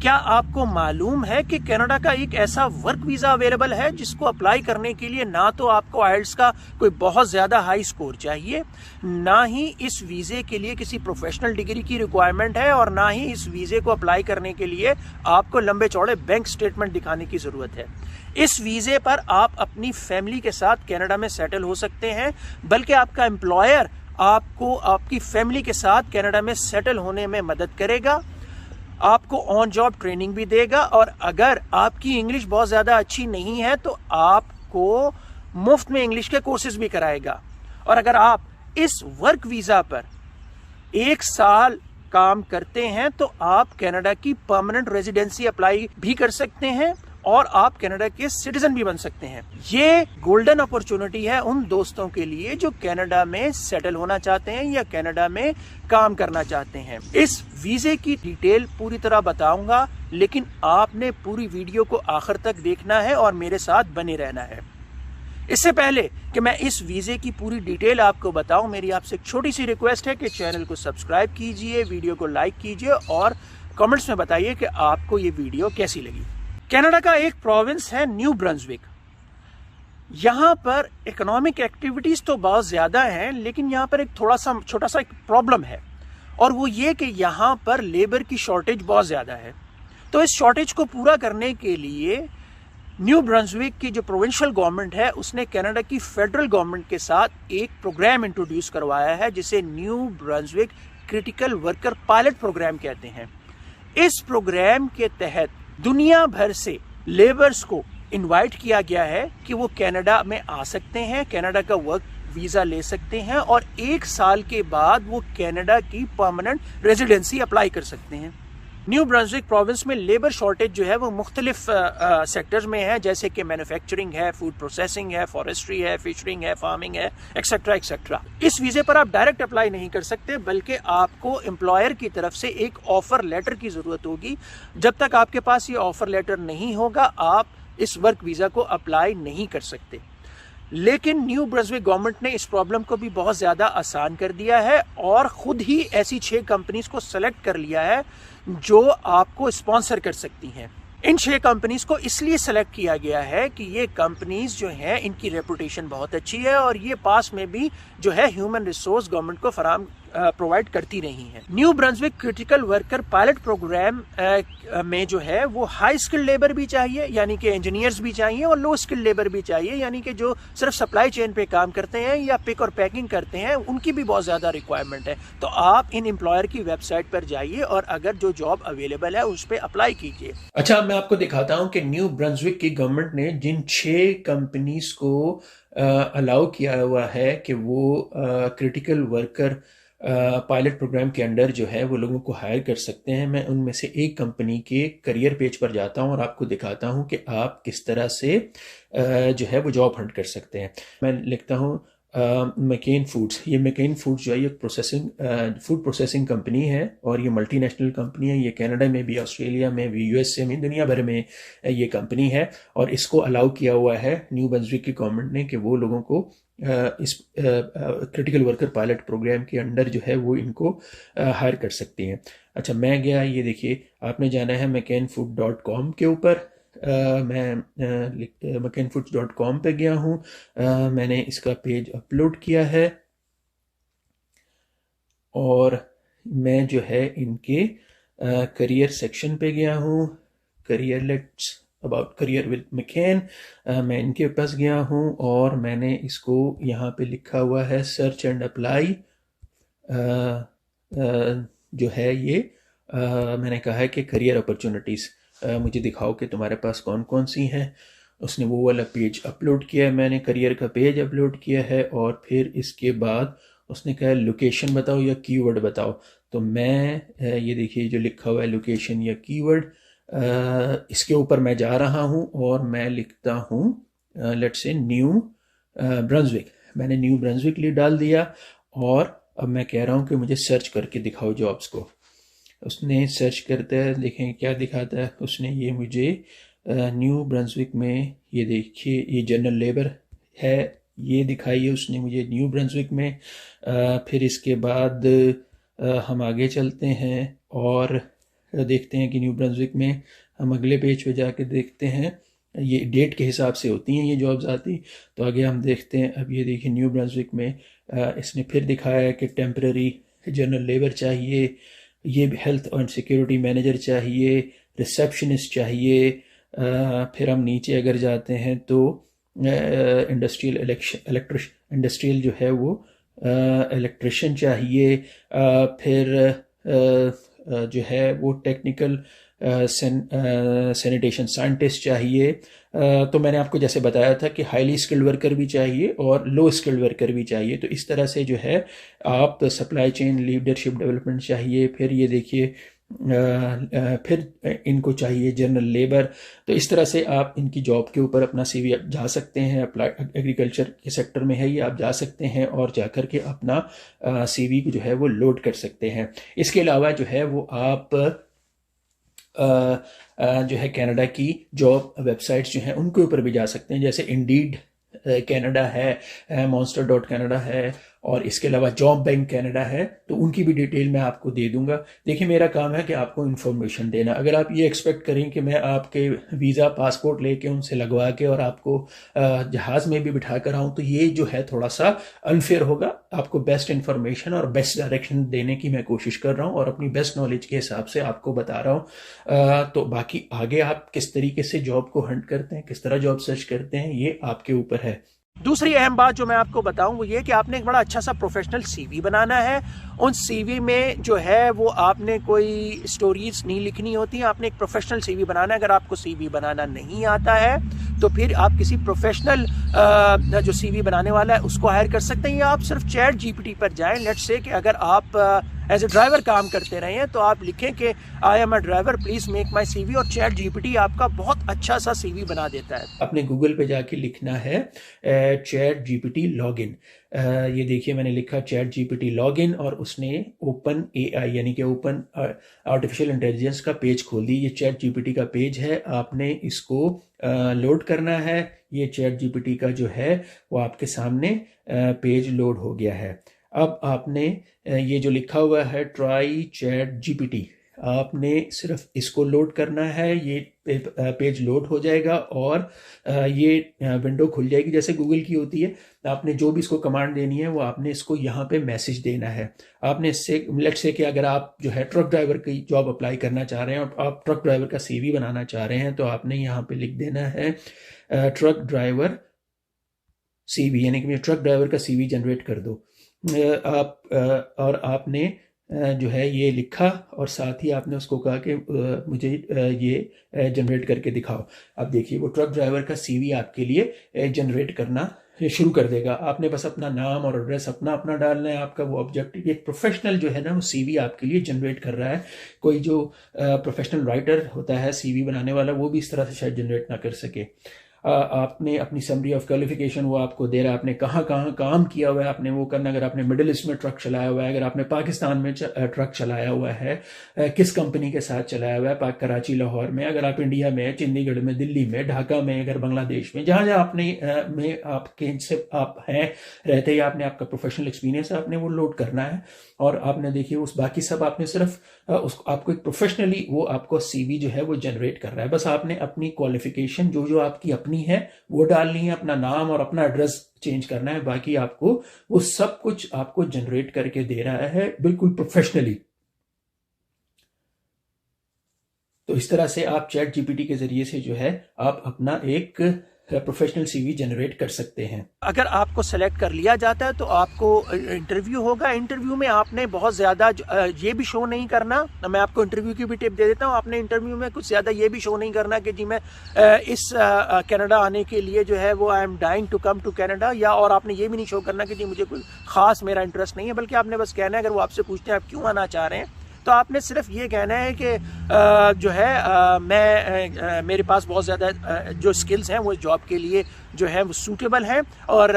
क्या आपको मालूम है कि कनाडा का एक ऐसा वर्क वीजा अवेलेबल है जिसको अप्लाई करने के लिए ना तो आपको आइल्स का कोई बहुत ज्यादा हाई स्कोर चाहिए, ना ही इस वीजे के लिए किसी प्रोफेशनल डिग्री की रिक्वायरमेंट है, और ना ही इस वीजे को अप्लाई करने के लिए आपको लंबे चौड़े बैंक स्टेटमेंट दिखाने की जरूरत है। इस वीजे पर आप अपनी फैमिली के साथ कनाडा में सेटल हो सकते हैं, बल्कि आपका एम्प्लॉयर आपको आपकी फैमिली के साथ कनाडा में सेटल होने में मदद करेगा, आपको ऑन जॉब ट्रेनिंग भी देगा, और अगर आपकी इंग्लिश बहुत ज़्यादा अच्छी नहीं है तो आपको मुफ्त में इंग्लिश के कोर्सेज भी कराएगा। और अगर आप इस वर्क वीज़ा पर 1 साल काम करते हैं तो आप कनाडा की परमानेंट रेजिडेंसी अप्लाई भी कर सकते हैं और आप कनाडा के सिटीजन भी बन सकते हैं। ये गोल्डन अपॉर्चुनिटी है उन दोस्तों के लिए जो कनाडा में सेटल होना चाहते हैं या कनाडा में काम करना चाहते हैं। इस वीजे की डिटेल पूरी तरह बताऊंगा, लेकिन आपने पूरी वीडियो को आखिर तक देखना है और मेरे साथ बने रहना है। इससे पहले कि मैं इस वीजे की पूरी डिटेल आपको बताऊं, मेरी आपसे एक छोटी सी रिक्वेस्ट है कि चैनल को सब्सक्राइब कीजिए, वीडियो को लाइक कीजिए और कमेंट्स में बताइए कि आपको ये वीडियो कैसी लगी। कनाडा का एक प्रोविंस है न्यू ब्रंसविक। यहाँ पर इकोनॉमिक एक्टिविटीज तो बहुत ज्यादा हैं, लेकिन यहाँ पर एक छोटा सा एक प्रॉब्लम है, और वो ये कि यहाँ पर लेबर की शॉर्टेज बहुत ज्यादा है। तो इस शॉर्टेज को पूरा करने के लिए न्यू ब्रंसविक की जो प्रोविंशियल गवर्नमेंट है उसने कनाडा की फेडरल गवर्नमेंट के साथ एक प्रोग्राम इंट्रोड्यूस करवाया है जिसे New Brunswick critical worker pilot programme कहते हैं। इस प्रोग्राम के तहत दुनिया भर से लेबर्स को इनवाइट किया गया है कि वो कनाडा में आ सकते हैं, कनाडा का वर्क वीजा ले सकते हैं और 1 साल के बाद वो कनाडा की परमानेंट रेजिडेंसी अप्लाई कर सकते हैं। न्यू ब्रंसविक प्रोविंस में लेबर शॉर्टेज जो है वो मुख्तलिफ सेक्टर्स में है, जैसे कि मैन्युफैक्चरिंग है, फूड प्रोसेसिंग है, फॉरेस्ट्री है, फिशरिंग है, फार्मिंग है, एक्सेट्रा एक्सेट्रा। इस वीजे पर आप डायरेक्ट अप्लाई नहीं कर सकते, बल्कि आपको एम्प्लॉयर की तरफ से एक ऑफर लेटर की जरूरत होगी। जब तक आपके पास ये ऑफर लेटर नहीं होगा आप इस वर्क वीजा को अप्लाई नहीं कर सकते। लेकिन न्यू ब्रंसविक गवर्नमेंट ने इस प्रॉब्लम को भी बहुत ज्यादा आसान कर दिया है और खुद ही ऐसी 6 कंपनीज को सेलेक्ट कर लिया है जो आपको स्पॉन्सर कर सकती हैं। इन 6 कंपनीज को इसलिए सेलेक्ट किया गया है कि ये कंपनीज जो हैं इनकी रेपुटेशन बहुत अच्छी है और ये पास में भी जो है ह्यूमन रिसोर्स गवर्नमेंट को प्रोवाइड करती रही हैं। New Brunswick critical worker pilot programme में जो है वो हाई स्किल्ड लेबर भी चाहिए, यानी कि इंजीनियर्स भी चाहिए, और लो स्किल्ड लेबर भी चाहिए, यानी कि जो सिर्फ सप्लाई चेन पे काम करते हैं या पिक और पैकिंग करते हैं, उनकी भी बहुत ज्यादा रिक्वायरमेंट है। तो आप इन एम्प्लॉयर की वेबसाइट पर जाइए और अगर जो जॉब अवेलेबल है उस पर अप्लाई कीजिए। अच्छा, मैं आपको दिखाता हूँ कि न्यू ब्रंसविक की गवर्नमेंट ने जिन 6 कंपनीज को अलाउ किया हुआ है कि वो क्रिटिकल वर्कर पायलट प्रोग्राम के अंडर जो है वो लोगों को हायर कर सकते हैं, मैं उनमें से एक कंपनी के करियर पेज पर जाता हूं और आपको दिखाता हूं कि आप किस तरह से जो है वो जॉब हंट कर सकते हैं। मैं लिखता हूं मैकेन फूड्स। ये मैकेन फूड्स जो है ये फूड प्रोसेसिंग कंपनी है और ये मल्टीनेशनल कंपनी है। ये कनाडा में भी, ऑस्ट्रेलिया में भी, यूएसए में, दुनिया भर में ये कंपनी है और इसको अलाउ किया हुआ है न्यू ब्रंसविक की गवर्नमेंट ने कि वो लोगों को इस क्रिटिकल वर्कर पायलट प्रोग्राम के अंडर जो है वो इनको हायर कर सकती हैं। अच्छा, मैं गया, ये देखिए आपने जाना है mccainfoods.com के ऊपर। मैं mccainfoods.com पे गया हूँ। मैंने इसका पेज अपलोड किया है और मैं जो है इनके करियर सेक्शन पे गया हूँ। करियर विद मैकेन, मैं इनके पास गया हूँ और मैंने इसको यहाँ पे लिखा हुआ है सर्च एंड अप्लाई। जो है ये मैंने कहा है कि करियर अपॉर्चुनिटीज़ मुझे दिखाओ कि तुम्हारे पास कौन कौन सी हैं। उसने वो वाला पेज अपलोड किया है, मैंने करियर का पेज अपलोड किया है और फिर इसके बाद उसने कहा लोकेशन बताओ या कीवर्ड बताओ। तो मैं ये देखिए जो लिखा हुआ है लोकेशन या कीवर्ड, इसके ऊपर मैं जा रहा हूं और मैं लिखता हूं लेट्स से न्यू ब्रंसविक। मैंने न्यू ब्रंसविक लिए डाल दिया और अब मैं कह रहा हूं कि मुझे सर्च करके दिखाओ जॉब्स को। उसने सर्च करता है, देखें क्या दिखाता है। उसने ये मुझे न्यू ब्रंसविक में, ये देखिए ये जनरल लेबर है, ये दिखाई है उसने मुझे न्यू ब्रंसविक में। फिर इसके बाद हम आगे चलते हैं और देखते हैं कि न्यू ब्रंसविक में, हम अगले पेज पे जाके देखते हैं, ये डेट के हिसाब से होती हैं ये जॉब्स आती। तो आगे हम देखते हैं, अब ये देखिए न्यू ब्रंसविक में इसने फिर दिखाया है कि टेम्पररी जनरल लेबर चाहिए, ये हेल्थ एंड सिक्योरिटी मैनेजर चाहिए, रिसेप्शनिस्ट चाहिए। फिर हम नीचे अगर जाते हैं तो इंडस्ट्रियल जो है वो इलेक्ट्रिशियन चाहिए। फिर जो है वो टेक्निकल सैनिटेशन साइंटिस्ट चाहिए। तो मैंने आपको जैसे बताया था कि हाईली स्किल्ड वर्कर भी चाहिए और लो स्किल्ड वर्कर भी चाहिए। तो इस तरह से जो है आप सप्लाई चेन लीडरशिप डेवलपमेंट चाहिए। फिर ये देखिए फिर इनको चाहिए जनरल लेबर। तो इस तरह से आप इनकी जॉब के ऊपर अपना सीवी जा सकते हैं। अप्लाइड एग्रीकल्चर के सेक्टर में है ये, आप जा सकते हैं और जाकर के अपना सीवी जो है वो लोड कर सकते हैं। इसके अलावा जो है वो आप जो है कनाडा की जॉब वेबसाइट्स जो हैं उनके ऊपर भी जा सकते हैं, जैसे इंडीड कनाडा है, monster.canada है, और इसके अलावा जॉब बैंक कनाडा है। तो उनकी भी डिटेल मैं आपको दे दूंगा। देखिए मेरा काम है कि आपको इन्फॉर्मेशन देना। अगर आप ये एक्सपेक्ट करें कि मैं आपके वीज़ा पासपोर्ट लेके उनसे लगवा के और आपको जहाज़ में भी बिठा कर आऊँ, तो ये जो है थोड़ा सा अनफेयर होगा। आपको बेस्ट इन्फॉर्मेशन और बेस्ट डायरेक्शन देने की मैं कोशिश कर रहा हूँ और अपनी बेस्ट नॉलेज के हिसाब से आपको बता रहा हूँ। तो बाकी आगे आप किस तरीके से जॉब को हंट करते हैं, किस तरह जॉब सर्च करते हैं, ये आपके ऊपर है। दूसरी अहम बात जो मैं आपको बताऊं वो ये कि आपने एक बड़ा अच्छा सा प्रोफेशनल सीवी बनाना है। उन सीवी में जो है वो आपने कोई स्टोरीज नहीं लिखनी होती, आपने एक प्रोफेशनल सीवी बनाना है। अगर आपको सीवी बनाना नहीं आता है तो फिर आप किसी प्रोफेशनल जो सीवी बनाने वाला है उसको हायर कर सकते हैं, या आप सिर्फ चैट जीपीटी पर जाएं। लेट्स से कि अगर आप एज ए ड्राइवर काम करते रहे हैं तो आप लिखें कि I am a driver, please make my CV, और चैट जीपीटी आपका बहुत अच्छा सा सीवी बना देता है। अपने गूगल पे जाके लिखना है चैट जीपीटी लॉगिन। ये देखिए मैंने लिखा चैट जीपीटी लॉगिन और उसने ओपन एआई यानी कि ओपन आर्टिफिशियल इंटेलिजेंस का पेज खोल दी। ये चैट जीपीटी का पेज है, आपने इसको लोड करना है। ये चैट जीपीटी का जो है वो आपके सामने पेज लोड हो गया है। अब आपने ये जो लिखा हुआ है ट्राई चैट जीपीटी, आपने सिर्फ इसको लोड करना है। ये पेज लोड हो जाएगा और ये विंडो खुल जाएगी जैसे गूगल की होती है। आपने जो भी इसको कमांड देनी है वो आपने इसको यहाँ पे मैसेज देना है। आपने इससे लेट्स से कि अगर आप जो है ट्रक ड्राइवर की जॉब अप्लाई करना चाह रहे हैं और आप ट्रक ड्राइवर का सीवी बनाना चाह रहे हैं, तो आपने यहाँ पे लिख देना है ट्रक ड्राइवर सीवी, यानी कि ट्रक ड्राइवर का सीवी जनरेट कर दो। और आपने जो है ये लिखा और साथ ही आपने उसको कहा कि मुझे ये जनरेट करके दिखाओ। अब देखिए वो ट्रक ड्राइवर का सीवी आपके लिए जनरेट करना शुरू कर देगा। आपने बस अपना नाम और एड्रेस अपना डालना है, आपका वो ऑब्जेक्टिव। एक प्रोफेशनल जो है ना वो सीवी आपके लिए जनरेट कर रहा है। कोई जो प्रोफेशनल राइटर होता है सीवी बनाने वाला, वो भी इस तरह से शायद जनरेट ना कर सके। आपने अपनी समरी ऑफ क्वालिफिकेशन वो आपको दे रहा है, आपने कहाँ कहाँ काम किया हुआ है आपने वो करना। अगर आपने मिडिल ईस्ट में ट्रक चलाया हुआ है, अगर आपने पाकिस्तान में ट्रक चलाया हुआ है, किस कंपनी के साथ चलाया हुआ है, कराची लाहौर में, अगर आप इंडिया में, चंडीगढ़ में, दिल्ली में, ढाका में, अगर बांग्लादेश में, जहाँ जहाँ आपने में आपके से आप हैं रहते ही आपने आपका प्रोफेशनल एक्सपीरियंस आपने वो लोड करना है। और आपने देखिए उस बाकी सब आपने सिर्फ आपको एक प्रोफेशनली वो आपको सीवी जो है वो जनरेट कर रहा है। बस आपने अपनी क्वालिफिकेशन जो आपकी अपनी है वो डालनी है, अपना नाम और अपना एड्रेस चेंज करना है। बाकी आपको वो सब कुछ आपको जनरेट करके दे रहा है बिल्कुल प्रोफेशनली। तो इस तरह से आप चैट जीपीटी के जरिए से जो है आप अपना एक प्रोफेशनल सीवी जनरेट कर सकते हैं। अगर आपको सेलेक्ट कर लिया जाता है तो आपको इंटरव्यू होगा। इंटरव्यू में आपने बहुत ज़्यादा ये भी शो नहीं करना, मैं आपको इंटरव्यू की भी टिप दे देता हूँ। आपने इंटरव्यू में कुछ ज़्यादा ये भी शो नहीं करना कि जी मैं इस कनाडा आने के लिए जो है वो I am dying to come to Canada, या और आपने ये भी नहीं शो करना कि जी मुझे कोई ख़ास मेरा इंटरेस्ट नहीं है। बल्कि आपने बस कहना है, अगर वो आपसे पूछते हैं आप क्यों आना चाह रहे हैं, तो आपने सिर्फ ये कहना है कि जो है मैं मेरे पास बहुत ज़्यादा जो स्किल्स हैं वो जॉब के लिए जो है वो सूटेबल हैं। और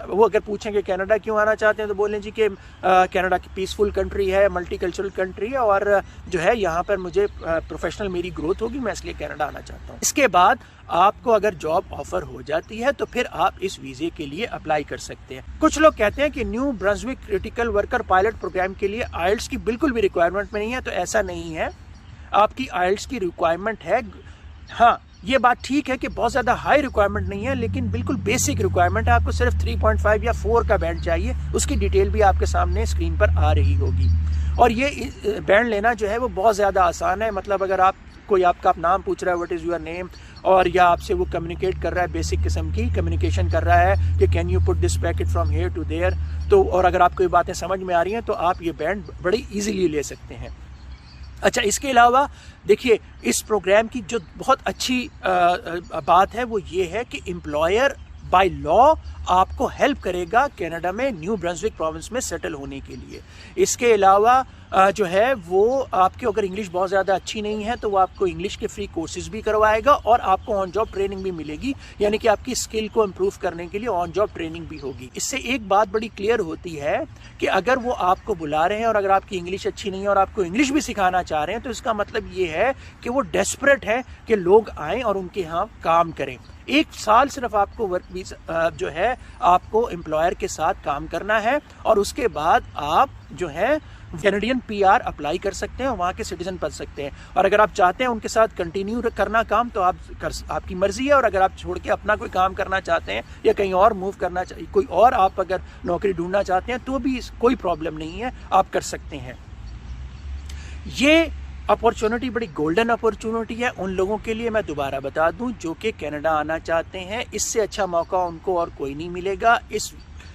वो अगर पूछें कि कनाडा क्यों आना चाहते हैं तो बोलें जी कि कनाडा की पीसफुल कंट्री है, मल्टीकल्चरल कंट्री है, और जो है यहाँ पर मुझे प्रोफेशनल मेरी ग्रोथ होगी, मैं इसलिए कनाडा आना चाहता हूँ। इसके बाद आपको अगर जॉब ऑफर हो जाती है तो फिर आप इस वीज़े के लिए अप्लाई कर सकते हैं। कुछ लोग कहते हैं कि New Brunswick critical worker pilot programme के लिए आइल्स की बिल्कुल भी रिक्वायरमेंट नहीं है, तो ऐसा नहीं है। आपकी आइल्स की रिक्वायरमेंट है। हाँ, ये बात ठीक है कि बहुत ज़्यादा हाई रिक्वायरमेंट नहीं है, लेकिन बिल्कुल बेसिक रिक्वायरमेंट है। आपको सिर्फ 3.5 या 4 का बैंड चाहिए। उसकी डिटेल भी आपके सामने स्क्रीन पर आ रही होगी। और ये बैंड लेना जो है वो बहुत ज़्यादा आसान है। मतलब अगर आप कोई आपका नाम पूछ रहा है, व्हाट इज़ योर नेम, और या आपसे वो कम्युनिकेट कर रहा है, बेसिक किस्म की कम्युनिकेशन कर रहा है कि can you put this packet from here to there, तो और अगर आपको ये बातें समझ में आ रही हैं तो आप ये बैंड बड़ी ईजिली ले सकते हैं। अच्छा, इसके अलावा देखिए, इस प्रोग्राम की जो बहुत अच्छी बात है वो ये है कि एम्प्लॉयर बाय लॉ आपको हेल्प करेगा कनाडा में न्यू ब्रंसविक प्रोविंस में सेटल होने के लिए। इसके अलावा जो है वो आपके अगर इंग्लिश बहुत ज़्यादा अच्छी नहीं है तो वो आपको इंग्लिश के फ्री कोर्सेज भी करवाएगा और आपको ऑन जॉब ट्रेनिंग भी मिलेगी, यानी कि आपकी स्किल को इम्प्रूव करने के लिए ऑन जॉब ट्रेनिंग भी होगी। इससे एक बात बड़ी क्लियर होती है कि अगर वो आपको बुला रहे हैं और अगर आपकी इंग्लिश अच्छी नहीं है और आपको इंग्लिश भी सिखाना चाह रहे हैं तो इसका मतलब ये है कि वो डेस्परेट है कि लोग आएँ और उनके यहाँ काम करें। 1 साल सिर्फ आपको वर्क वीज़ा जो है आपको एम्प्लॉयर के साथ काम करना है और उसके बाद आप जो है कैनेडियन PR अप्लाई कर सकते हैं और वहाँ के सिटीजन बन सकते हैं। और अगर आप चाहते हैं उनके साथ कंटिन्यू करना काम तो आपकी मर्जी है, और अगर आप छोड़ के अपना कोई काम करना चाहते हैं या कहीं और मूव करना चाहिए, कोई और आप अगर नौकरी ढूंढना चाहते हैं तो भी कोई प्रॉब्लम नहीं है, आप कर सकते हैं। ये अपॉर्चुनिटी बड़ी गोल्डन अपॉर्चुनिटी है उन लोगों के लिए, मैं दोबारा बता दूं, जो कि कनाडा आना चाहते हैं। इससे अच्छा मौका उनको और कोई नहीं मिलेगा।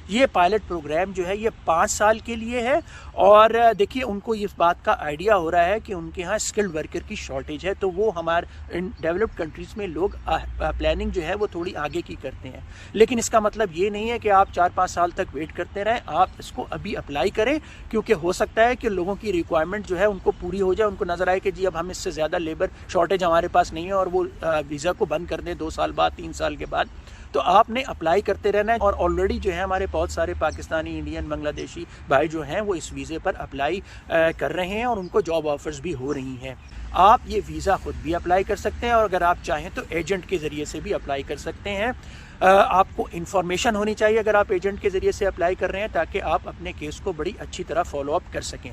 ये पायलट प्रोग्राम जो है ये 5 साल के लिए है और देखिए उनको इस बात का आइडिया हो रहा है कि उनके यहाँ स्किल्ड वर्कर की शॉर्टेज है, तो वो हमारे डेवलप्ड कंट्रीज़ में लोग प्लानिंग जो है वो थोड़ी आगे की करते हैं। लेकिन इसका मतलब ये नहीं है कि आप 4-5 साल तक वेट करते रहें, आप इसको अभी अप्लाई करें, क्योंकि हो सकता है कि लोगों की रिक्वायरमेंट जो है उनको पूरी हो जाए, उनको नज़र आए कि जी अब हम इससे ज़्यादा लेबर शॉर्टेज हमारे पास नहीं है और वो वीज़ा को बंद कर दें 2 साल बाद, 3 साल के बाद। तो आपने अप्लाई करते रहना है। और ऑलरेडी जो है हमारे बहुत सारे पाकिस्तानी, इंडियन, बांग्लादेशी भाई जो हैं वो इस वीज़े पर अप्लाई कर रहे हैं और उनको जॉब ऑफर्स भी हो रही हैं। आप ये वीज़ा खुद भी अप्लाई कर सकते हैं और अगर आप चाहें तो एजेंट के ज़रिए से भी अप्लाई कर सकते हैं। आपको इन्फॉर्मेशन होनी चाहिए अगर आप एजेंट के ज़रिए से अप्लाई कर रहे हैं, ताकि आप अपने केस को बड़ी अच्छी तरह फॉलोअप कर सकें।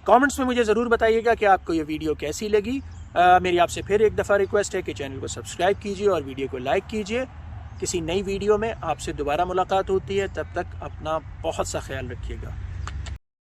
कमेंट्स में मुझे ज़रूर बताइएगा कि आपको ये वीडियो कैसी लगी। मेरी आपसे फिर एक दफ़ा रिक्वेस्ट है कि चैनल को सब्सक्राइब कीजिए और वीडियो को लाइक कीजिए। किसी नई वीडियो में आपसे दोबारा मुलाकात होती है, तब तक अपना बहुत सा ख्याल रखिएगा।